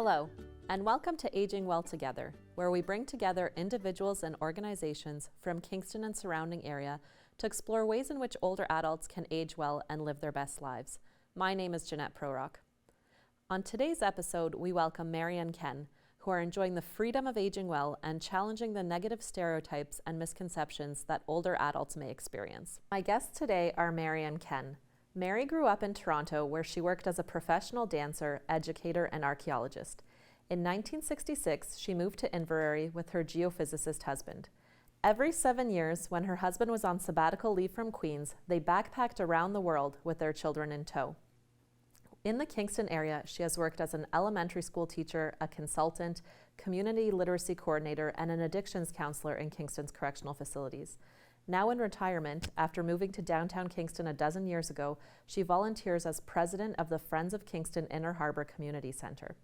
Hello, and welcome to Aging Well Together, where we bring together individuals and organizations from Kingston and surrounding area to explore ways in which older adults can age well and live their best lives. My name is Jeanette Prorock. On today's episode, we welcome Farrar and Ken, who are enjoying the freedom of aging well and challenging the negative stereotypes and misconceptions that older adults may experience. My guests today are Farrar and Ken. Mary grew up in Toronto, where she worked as a professional dancer, educator, and archaeologist. In 1966, she moved to Inverary with her geophysicist husband. Every 7 years, when her husband was on sabbatical leave from Queens, they backpacked around the world with their children in tow. In the Kingston area, she has worked as an elementary school teacher, a consultant, community literacy coordinator, and an addictions counselor in Kingston's correctional facilities. Now in retirement, after moving to downtown Kingston a dozen years ago, she volunteers as president of the Friends of Kingston Inner Harbour Community Centre.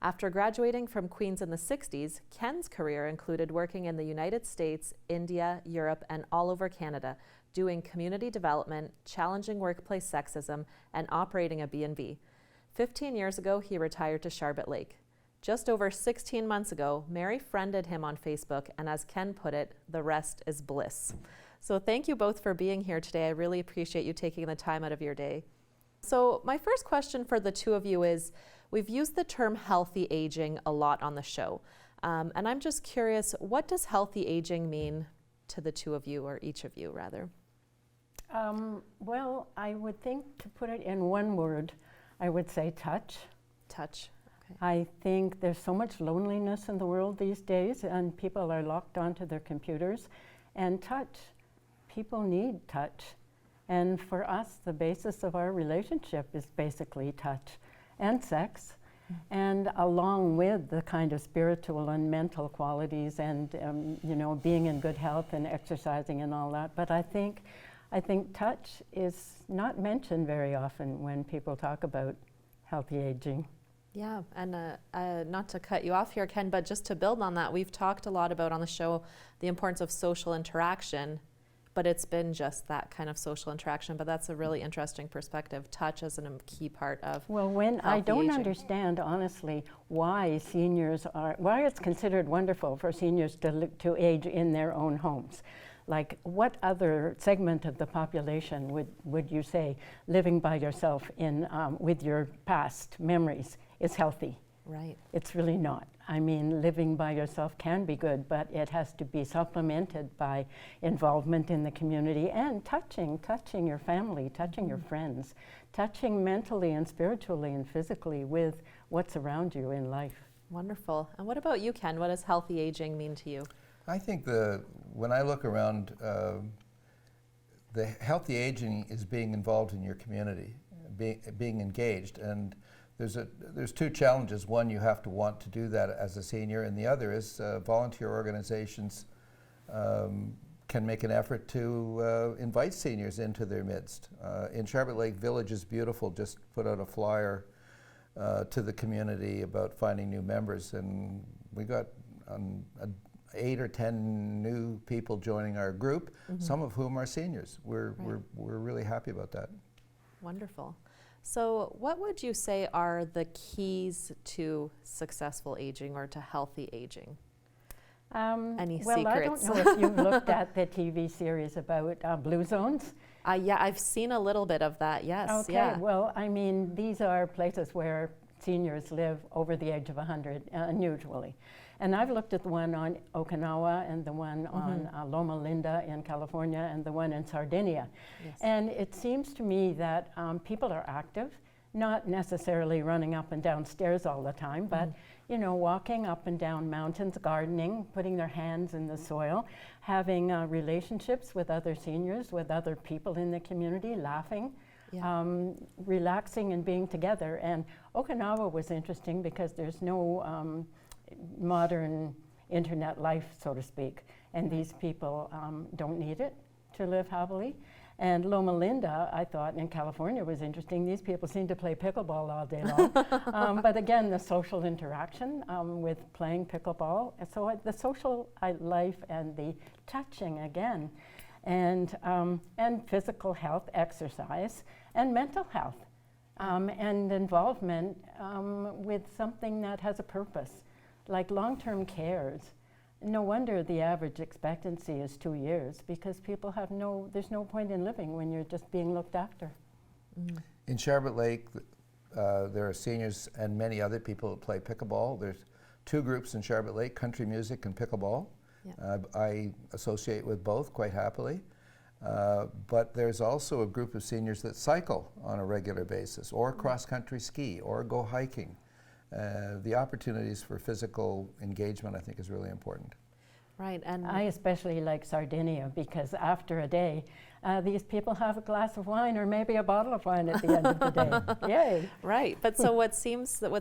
After graduating from Queens in the 60s, Ken's career included working in the United States, India, Europe, and all over Canada, doing community development, challenging workplace sexism, and operating a B&B. 15 years ago, he retired to Sharbot Lake. Just over 16 months ago, Mary friended him on Facebook, and as Ken put it, the rest is bliss. So thank you both for being here today. I really appreciate you taking the time out of your day. So my first question for the two of you is, we've used the term healthy aging a lot on the show. And I'm just curious, what does healthy aging mean to the two of you, or each of you rather? Well, I would think, to put it in one word, I would say touch. Touch. Okay. I think there's so much loneliness in the world these days, and people are locked onto their computers. And touch, people need touch. And for us, the basis of our relationship is basically touch and sex, and along with the kind of spiritual and mental qualities and, being in good health and exercising and all that. But I think touch is not mentioned very often when people talk about healthy aging. Yeah, and not to cut you off here, Ken, but just to build on that, we've talked a lot about on the show the importance of social interaction, but it's been just that kind of social interaction. But that's a really interesting perspective. Touch is a key part of I don't aging. understand, honestly, why it's considered wonderful for seniors to age in their own homes. Like, what other segment of the population would you say living by yourself with your past memories is healthy? Right. It's really not. I mean, living by yourself can be good, but it has to be supplemented by involvement in the community and touching your family, touching your friends, touching mentally and spiritually and physically with what's around you in life. Wonderful. And what about you, Ken? What does healthy aging mean to you? I think when I look around, the healthy aging is being involved in your community, being engaged, and there's two challenges. One, you have to want to do that as a senior, and the other is volunteer organizations can make an effort to invite seniors into their midst. In Sharbot Lake, Village is Beautiful just put out a flyer to the community about finding new members, and we got 8 or 10 new people joining our group, some of whom are seniors. We're really happy about that. Wonderful. So what would you say are the keys to successful aging or to healthy aging? Any secrets? Well, I don't know if you've looked at the TV series about Blue Zones. Yeah, I've seen a little bit of that, yes. Okay, yeah. Well, I mean, these are places where seniors live over the age of 100, unusually. And I've looked at the one on Okinawa and the one on Loma Linda in California and the one in Sardinia. Yes. And it seems to me that people are active, not necessarily running up and down stairs all the time, but walking up and down mountains, gardening, putting their hands in the soil, having relationships with other seniors, with other people in the community, laughing. Yeah. Relaxing and being together. And Okinawa was interesting because there's no modern internet life, so to speak, and these people don't need it to live happily. And Loma Linda, I thought, in California was interesting. These people seem to play pickleball all day long. But again, the social interaction with playing pickleball. So the social life and the touching again. And physical health, exercise, and mental health. and involvement with something that has a purpose, like long-term cares. No wonder the average expectancy is 2 years, because people have there's no point in living when you're just being looked after. In Charlotte Lake, there are seniors and many other people who play pickleball. There's 2 groups in Charlotte Lake, country music and pickleball. Yeah. I associate with both quite happily. But there's also a group of seniors that cycle on a regular basis, or cross-country ski, or go hiking. The opportunities for physical engagement, I think, is really important. Right, and I especially like Sardinia, because after a day, these people have a glass of wine or maybe a bottle of wine at the end of the day. Yay! right, but so what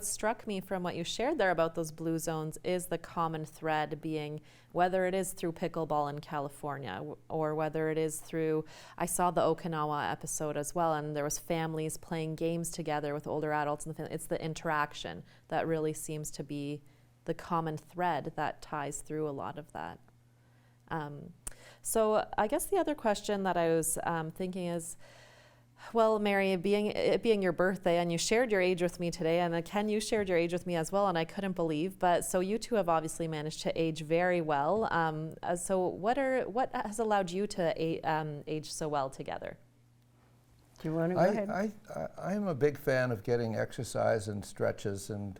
struck me from what you shared there about those blue zones is the common thread being, whether it is through pickleball in California or whether it is through, I saw the Okinawa episode as well, and there was families playing games together with older adults in the family. It's the interaction that really seems to be the common thread that ties through a lot of that. So I guess the other question that I was thinking is, well, Mary, it being your birthday, and you shared your age with me today, and Ken, you shared your age with me as well, and I couldn't believe, but so you two have obviously managed to age very well. So what has allowed you to age so well together? Do you want to go ahead? I'm a big fan of getting exercise and stretches, and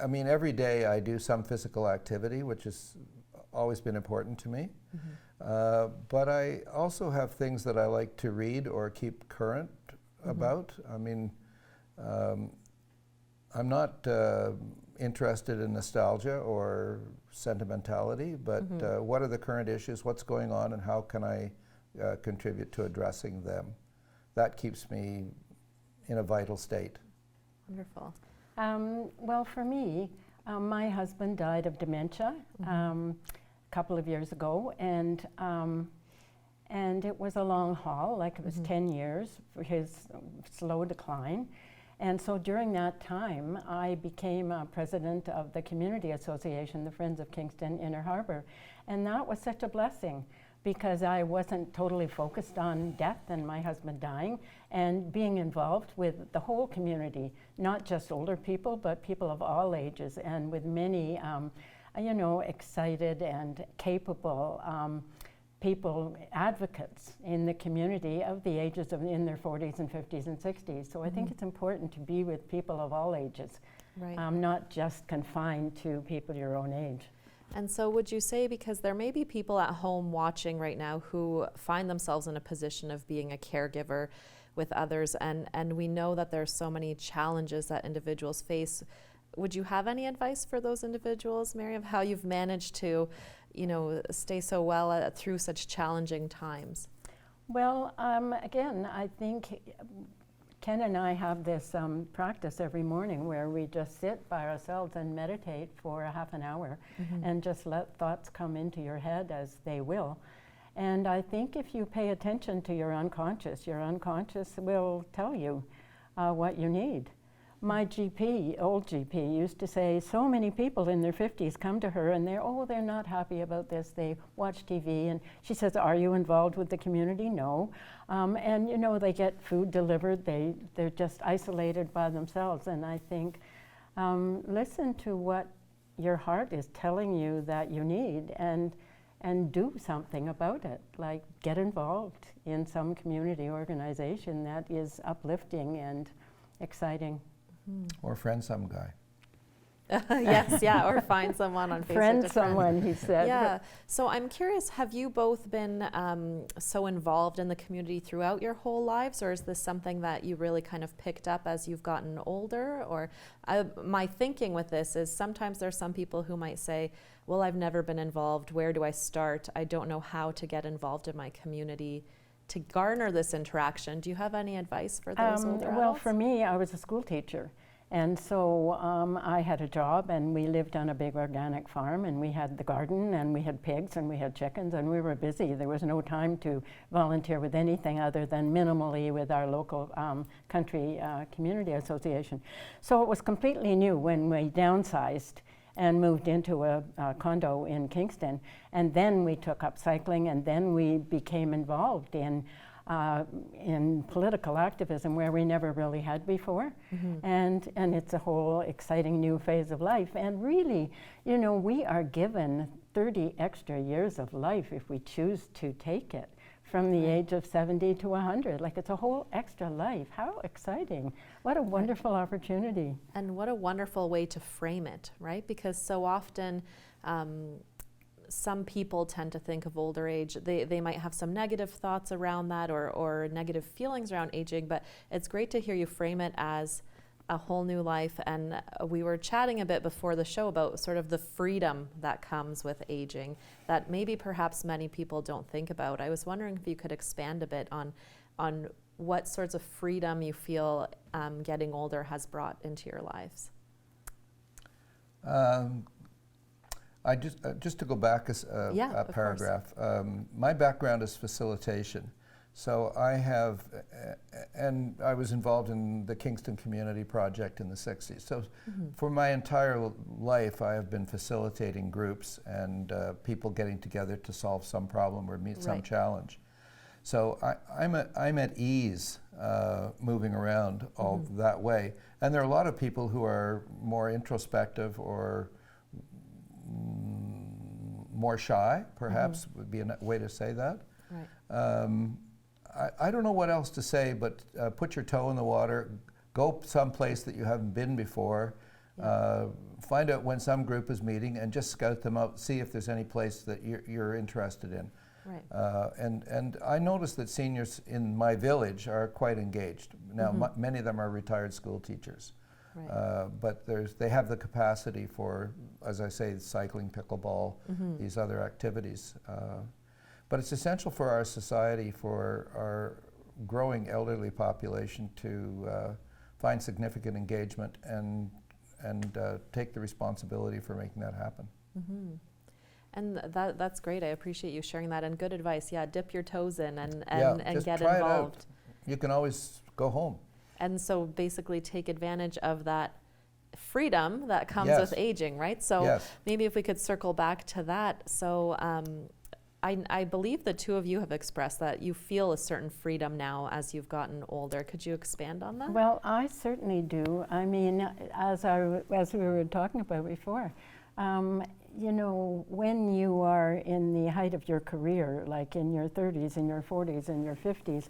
I mean, every day I do some physical activity, which has always been important to me. But I also have things that I like to read or keep current about. I mean, I'm not interested in nostalgia or sentimentality, but what are the current issues, what's going on, and how can I contribute to addressing them? That keeps me in a vital state. Wonderful. Well, for me, my husband died of dementia a couple of years ago, and it was a long haul, like it was 10 years for his slow decline. And so during that time, I became president of the community association, the Friends of Kingston Inner Harbor. And that was such a blessing, because I wasn't totally focused on death and my husband dying, and being involved with the whole community, not just older people, but people of all ages, and with many, excited and capable people, advocates in the community of the ages of in their 40s and 50s and 60s. So I think it's important to be with people of all ages, not just confined to people your own age. And so would you say, because there may be people at home watching right now who find themselves in a position of being a caregiver with others, and we know that there's so many challenges that individuals face, would you have any advice for those individuals, Mary, of how you've managed to, stay so well through such challenging times? Well, again, I think Ken and I have this practice every morning where we just sit by ourselves and meditate for a half an hour and just let thoughts come into your head as they will. And I think if you pay attention to your unconscious will tell you what you need. My old GP, used to say so many people in their 50s come to her and they're not happy about this. They watch TV, and she says, "Are you involved with the community?" No. And they get food delivered. They're just isolated by themselves. And I think listen to what your heart is telling you that you need, and do something about it. Like get involved in some community organization that is uplifting and exciting. Or friend some guy. Yes, or find someone on Facebook. Friend someone, he said. Yeah. So I'm curious, have you both been so involved in the community throughout your whole lives, or is this something that you really kind of picked up as you've gotten older? Or my thinking with this is sometimes there's some people who might say, well, I've never been involved. Where do I start? I don't know how to get involved in my community to garner this interaction. Do you have any advice for those older adults? Well, for me, I was a school teacher. And so I had a job, and we lived on a big organic farm, and we had the garden, and we had pigs, and we had chickens, and we were busy. There was no time to volunteer with anything other than minimally with our local country community association. So it was completely new when we downsized and moved into a condo in Kingston. And then we took up cycling, and then we became involved in in political activism where we never really had before. And it's a whole exciting new phase of life. And really, you know, we are given 30 extra years of life if we choose to take it, from the age of 70 to 100. Like, it's a whole extra life. How exciting. What a wonderful opportunity. And what a wonderful way to frame it, right? Because so often some people tend to think of older age, they might have some negative thoughts around that or negative feelings around aging, but it's great to hear you frame it as a whole new life. And we were chatting a bit before the show about sort of the freedom that comes with aging that maybe perhaps many people don't think about. I was wondering if you could expand a bit on what sorts of freedom you feel getting older has brought into your lives. I just to go back a paragraph. My background is facilitation, so I have, and I was involved in the Kingston Community Project in the 60s. So for my entire life, I have been facilitating groups and people getting together to solve some problem or meet some challenge. So I'm at ease moving around all that way. And there are a lot of people who are more introspective or more shy, perhaps would be a way to say that. Right. I don't know what else to say, but put your toe in the water, go someplace that you haven't been before, find out when some group is meeting and just scout them out, see if there's any place that you're interested in. Right. And I noticed that seniors in my village are quite engaged. Now, many of them are retired school teachers. Right. But they have the capacity for, as I say, cycling, pickleball, these other activities. But it's essential for our society, for our growing elderly population, to find significant engagement and take the responsibility for making that happen. And that's great. I appreciate you sharing that, and good advice. Yeah, dip your toes in and get try involved. It out. You can always go home. And so basically take advantage of that freedom that comes with aging, right? So maybe if we could circle back to that. So I believe the two of you have expressed that you feel a certain freedom now as you've gotten older. Could you expand on that? Well, I certainly do. I mean, as we were talking about before, you know, when you are in the height of your career, like in your 30s, in your 40s, in your 50s,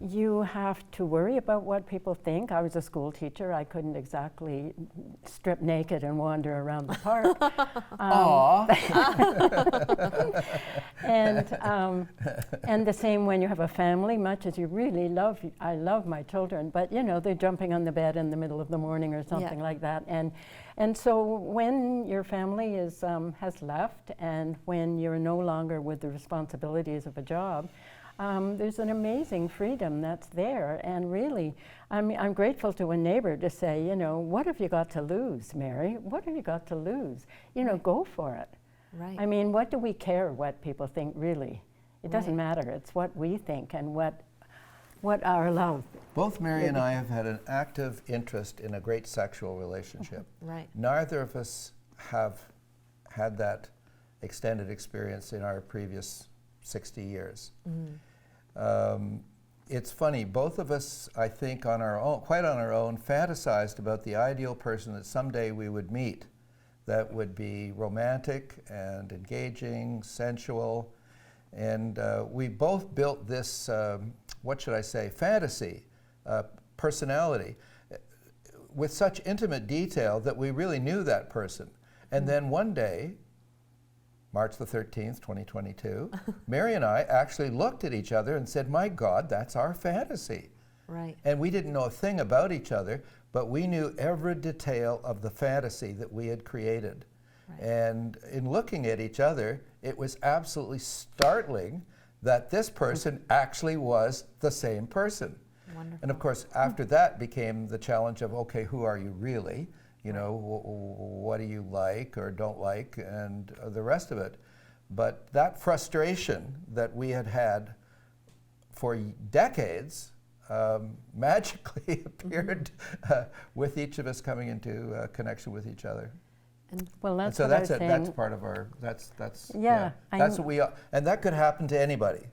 you have to worry about what people think. I was a school teacher. I couldn't exactly strip naked and wander around the park. And the same when you have a family, much as you really love, I love my children, but you know, they're jumping on the bed in the middle of the morning or something like that. And so when your family has left and when you're no longer with the responsibilities of a job, there's an amazing freedom that's there. And really, I'm grateful to a neighbor to say, you know, what have you got to lose, Mary? What have you got to lose? You know, go for it. Right. I mean, what do we care what people think, really? It doesn't matter. It's what we think and what our love. Both Mary and I have had an active interest in a great sexual relationship. Right. Neither of us have had that extended experience in our previous 60 years. It's funny, both of us, I think, quite on our own, fantasized about the ideal person that someday we would meet that would be romantic and engaging, sensual, and we both built this, what should I say, fantasy, personality, with such intimate detail that we really knew that person. And then one day, March the 13th, 2022, Mary and I actually looked at each other and said, my God, that's our fantasy. Right. And we didn't know a thing about each other, but we knew every detail of the fantasy that we had created. Right. And in looking at each other, it was absolutely startling that this person actually was the same person. Wonderful. And of course, after that became the challenge of, okay, who are you really? You know, what do you like or don't like, and the rest of it. But that frustration that we had had for decades magically appeared with each of us coming into connection with each other. And well, that's so what I was saying. That's part of our. That's yeah. That's what we are, and that could happen to anybody.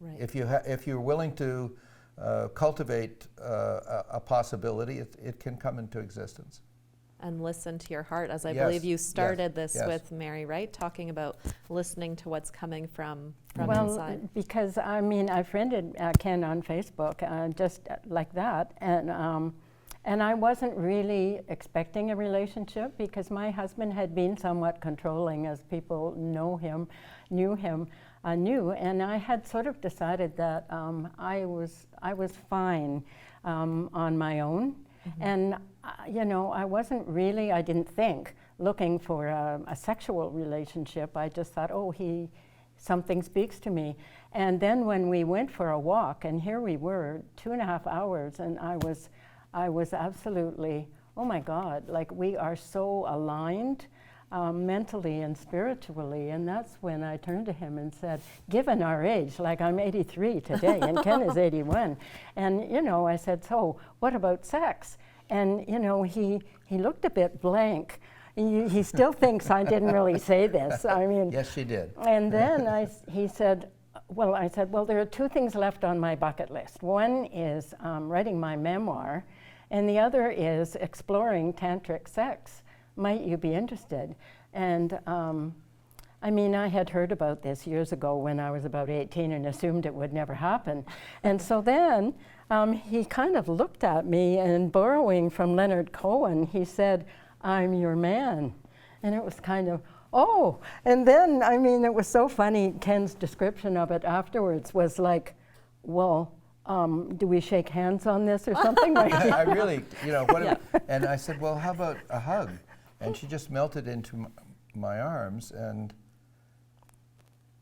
Right. If you're willing to cultivate a possibility, it can come into existence. And listen to your heart, as I Yes, believe you started yes, this yes. with Mary, right? Talking about listening to what's coming from Well, inside. because I mean, I friended Ken on Facebook just like that, and I wasn't really expecting a relationship because my husband had been somewhat controlling, as people knew him, and I had sort of decided that I was fine on my own. And, you know, I didn't think looking for a sexual relationship. I just thought, oh, something speaks to me. And then when we went for a walk, and here we were, 2.5 hours, and I was absolutely, oh my God, like we are so aligned mentally and spiritually. And that's when I turned to him and said, given our age, like I'm 83 today and Ken is 81. And, you know, I said, so what about sex? And, you know, he looked a bit blank. He still thinks I didn't really say this. I mean, Yes, she did. And then he said, I said, well, there are 2 things left on my bucket list. One is writing my memoir, and the other is exploring tantric sex. Might you be interested? And I mean, I had heard about this years ago when I was about 18 and assumed it would never happen. And so then he kind of looked at me, and borrowing from Leonard Cohen, he said, I'm your man. And it was kind of, oh. And then, I mean, it was so funny, Ken's description of it afterwards was like, well, do we shake hands on this or something? I really, you know, and I said, well, how about a hug? And she just melted into my arms, and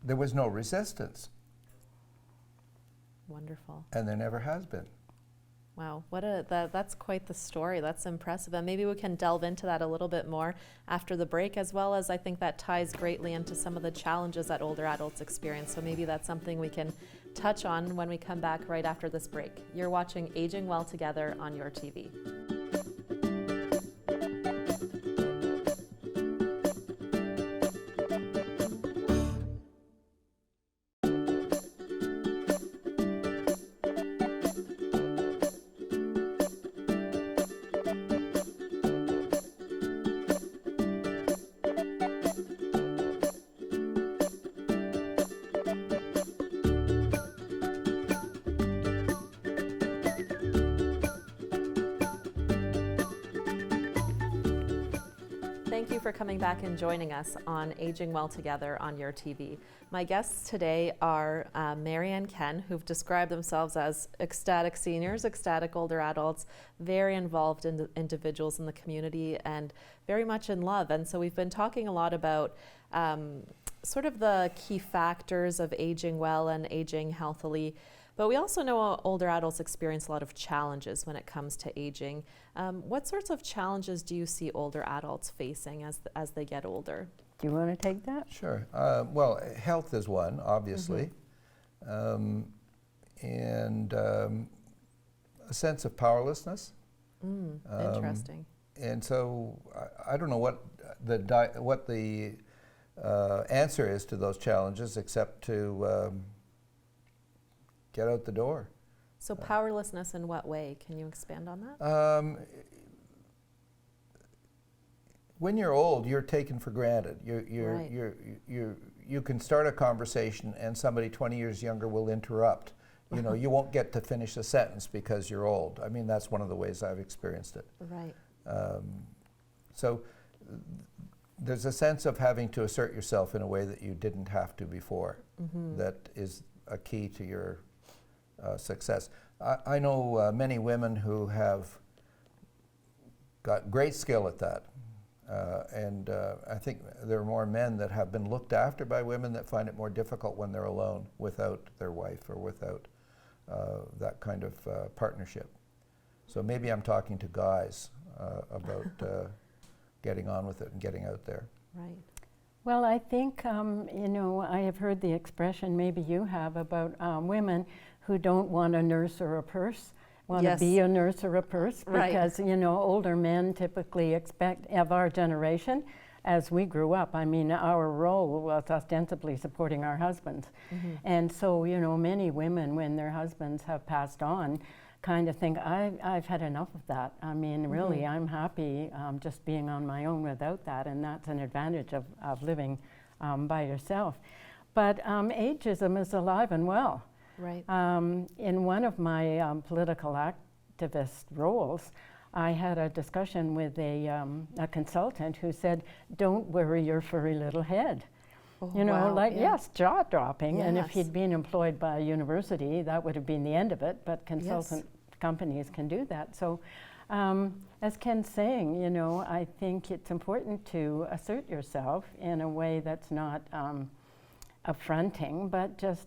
there was no resistance. Wonderful. And there never has been. Wow, that's quite the story. That's impressive. And maybe we can delve into that a little bit more after the break, as well as I think that ties greatly into some of the challenges that older adults experience. So maybe that's something we can touch on when we come back right after this break. You're watching Aging Well Together on your TV. Thank you for coming back and joining us on Aging Well Together on your TV. My guests today are Mary and Ken, who've described themselves as ecstatic seniors, ecstatic older adults, very involved in individuals in the community, and very much in love. And so we've been talking a lot about sort of the key factors of aging well and aging healthily. But we also know older adults experience a lot of challenges when it comes to aging. What sorts of challenges do you see older adults facing as they get older? Do you want to take that? Sure. Well, health is one, obviously, and a sense of powerlessness. Interesting. And so I don't know what the answer is to those challenges, except to get out the door. So powerlessness in what way? Can you expand on that? When you're old, you're taken for granted. You can start a conversation and somebody 20 years younger will interrupt. You know, you won't get to finish a sentence because you're old. I mean, that's one of the ways I've experienced it. Right. So there's a sense of having to assert yourself in a way that you didn't have to before. That is a key to your success. I know many women who have got great skill at that. And I think there are more men that have been looked after by women that find it more difficult when they're alone without their wife or without that kind of partnership. So maybe I'm talking to guys about getting on with it and getting out there. Right. Well, I think, you know, I have heard the expression, maybe you have, about women who don't want a nurse or a purse, want to be a nurse or a purse, because, you know, older men typically expect, of our generation, as we grew up. I mean, our role was ostensibly supporting our husbands. And so, you know, many women, when their husbands have passed on, kind of think, I've had enough of that. I mean, really, I'm happy just being on my own without that, and that's an advantage of living by yourself. But ageism is alive and well. Right. In one of my political activist roles, I had a discussion with a consultant who said, don't worry your furry little head. You know, wow, like, yeah. yes, jaw-dropping. And if Yes. he'd been employed by a university, that would have been the end of it, but consultant companies can do that. So, as Ken's saying, you know, I think it's important to assert yourself in a way that's not affronting, but just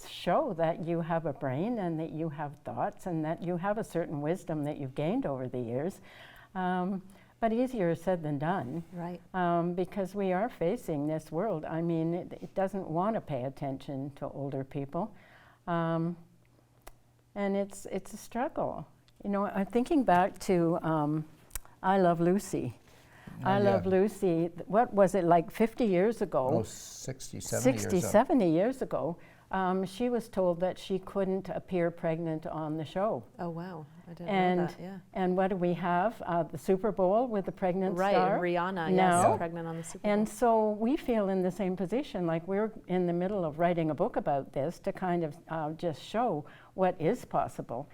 show that you have a brain and that you have thoughts and that you have a certain wisdom that you've gained over the years. But easier said than done. Right. Because we are facing this world. I mean, it doesn't want to pay attention to older people. And it's a struggle. You know, I'm thinking back to I Love Lucy. I Love Lucy, what was it, like 50 years ago? Oh, 60, 70 years ago. 70 years ago. She was told that she couldn't appear pregnant on the show. Oh, wow. I didn't know that, yeah. And what do we have? The Super Bowl with the pregnant Right, star. Rihanna, now. yes, pregnant on the Super Bowl. And so we feel in the same position, like we're in the middle of writing a book about this to kind of just show what is possible.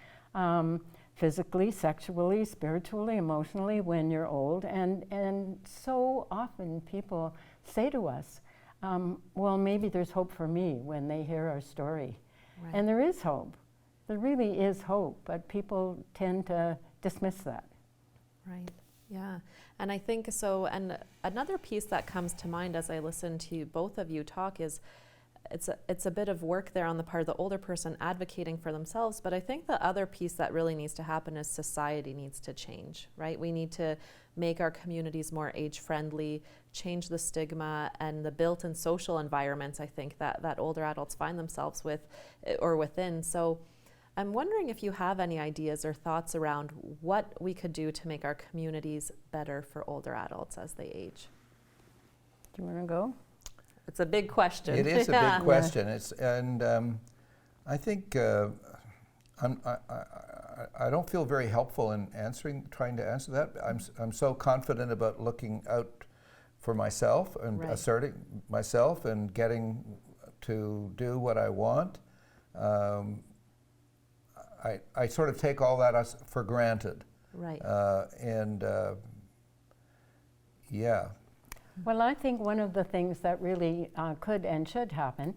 Physically, sexually, spiritually, emotionally when you're old. And so often people say to us, well, maybe there's hope for me when they hear our story. Right. And there is hope. There really is hope, but people tend to dismiss that. Right, yeah. And I think so, and another piece that comes to mind as I listen to both of you talk is it's a bit of work there on the part of the older person advocating for themselves, but I think the other piece that really needs to happen is society needs to change, right? We need to make our communities more age-friendly, change the stigma and the built-in social environments, I think, that older adults find themselves with or within. So I'm wondering if you have any ideas or thoughts around what we could do to make our communities better for older adults as they age. Do you want to go? It's a big question. It is a big question. I think I don't feel very helpful in trying to answer that. I'm so confident about looking out for myself and asserting myself and getting to do what I want. I sort of take all that for granted. Right. Yeah. Well, I think one of the things that really could and should happen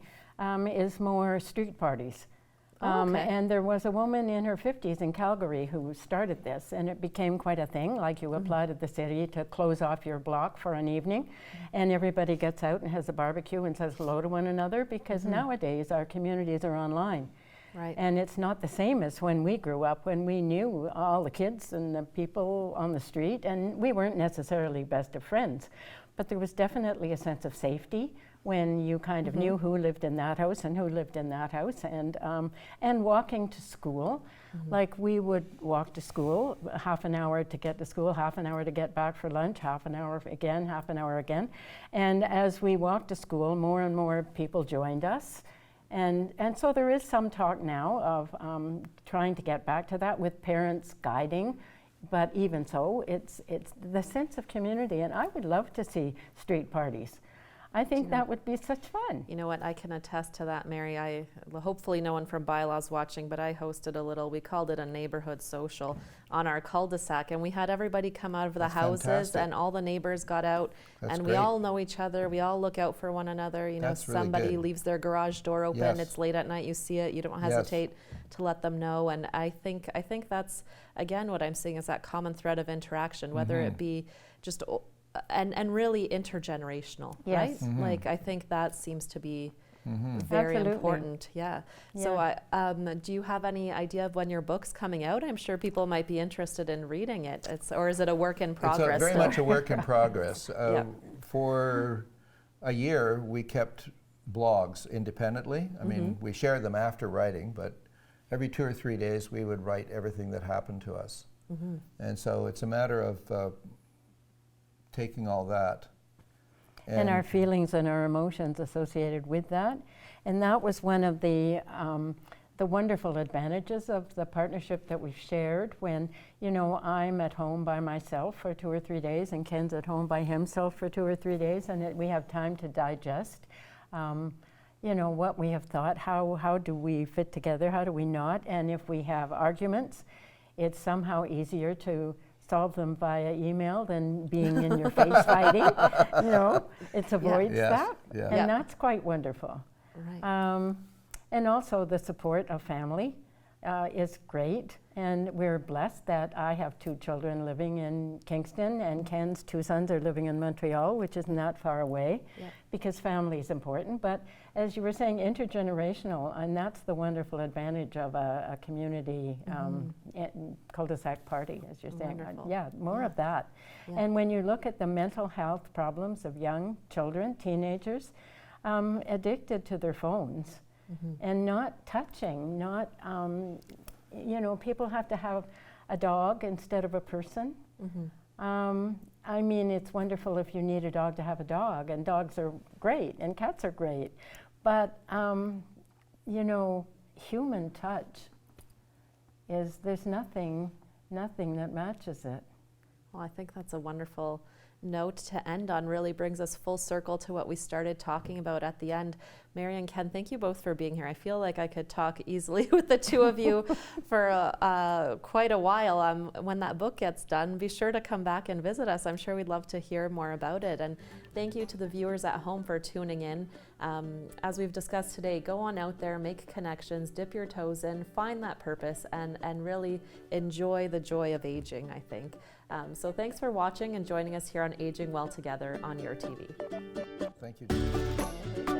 is more street parties. And there was a woman in her 50s in Calgary who started this, and it became quite a thing. Like you apply to the city to close off your block for an evening, and everybody gets out and has a barbecue and says hello to one another, because nowadays our communities are online. Right. And it's not the same as when we grew up, when we knew all the kids and the people on the street, and we weren't necessarily best of friends. But there was definitely a sense of safety when you kind of knew who lived in that house and who lived in that house, and walking to school. Like we would walk to school, half an hour to get to school, half an hour to get back for lunch, half an hour again, half an hour again. And as we walked to school, more and more people joined us. And so there is some talk now of trying to get back to that with parents guiding. But even so, it's the sense of community, and I would love to see street parties. I think that would be such fun. You know what, I can attest to that, Mary. Hopefully no one from Bylaw's watching, but I hosted we called it a neighborhood social on our cul-de-sac, and we had everybody come out of the houses, fantastic. and all the neighbors got out, That's and great. we all know each other, we all look out for one another. You know, That's really somebody good. leaves their garage door open, Yes. it's late at night, you see it, you don't hesitate to let them know. And I think that's, again, what I'm seeing is that common thread of interaction, whether it be just and really intergenerational, right? Like I think that seems to be very Absolutely. important. Yeah. So do you have any idea of when your book's coming out? I'm sure people might be interested in reading it. Or is it a work in progress? It's very still? much a work in progress. For a year, we kept blogs independently. I mean, we shared them after writing, but every 2 or 3 days we would write everything that happened to us. And so it's a matter of taking all that And our feelings and our emotions associated with that. And that was one of the wonderful advantages of the partnership that we've shared when, you know, I'm at home by myself for 2 or 3 days and Ken's at home by himself for 2 or 3 days, and we have time to digest, you know, what we have thought, how do we fit together, how do we not, and if we have arguments, it's somehow easier to solve them via email than being in your face fighting. You know, it avoids that, and that's quite wonderful. Right. And also the support of family is great, and we're blessed that I have 2 children living in Kingston, and Ken's 2 sons are living in Montreal, which isn't that far away, because family is important. But as you were saying, intergenerational, and that's the wonderful advantage of a community cul-de-sac party, as you're saying. More of that. And when you look at the mental health problems of young children, teenagers, addicted to their phones, and not touching, not, you know, people have to have a dog instead of a person. I mean, it's wonderful if you need a dog to have a dog, and dogs are great, and cats are great. But, you know, human touch there's nothing that matches it. Well, I think that's a wonderful note to end on. Really brings us full circle to what we started talking about at the end. Mary and Ken, thank you both for being here. I feel like I could talk easily with the 2 of you for quite a while. When that book gets done, be sure to come back and visit us. I'm sure we'd love to hear more about it. And thank you to the viewers at home for tuning in. As we've discussed today, go on out there, make connections, dip your toes in, find that purpose, and really enjoy the joy of aging, I think. So thanks for watching and joining us here on Aging Well Together on your TV. Thank you.